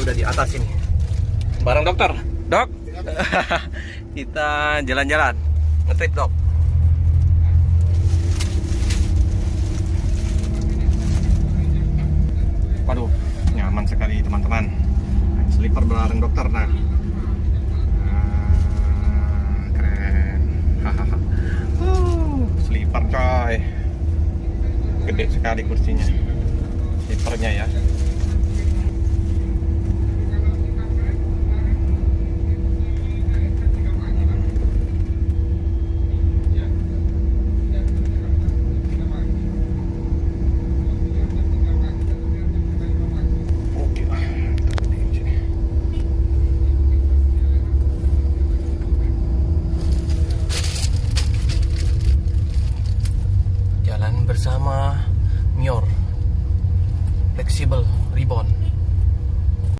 udah di atas ini. Bareng dokter. Dok, kita jalan-jalan. Ngetrip, Dok. Waduh, nyaman sekali teman-teman. Sleeper bareng dokter. Nah, keren. Hahaha. Sleeper coy. Gede sekali kursinya. Sleepernya ya.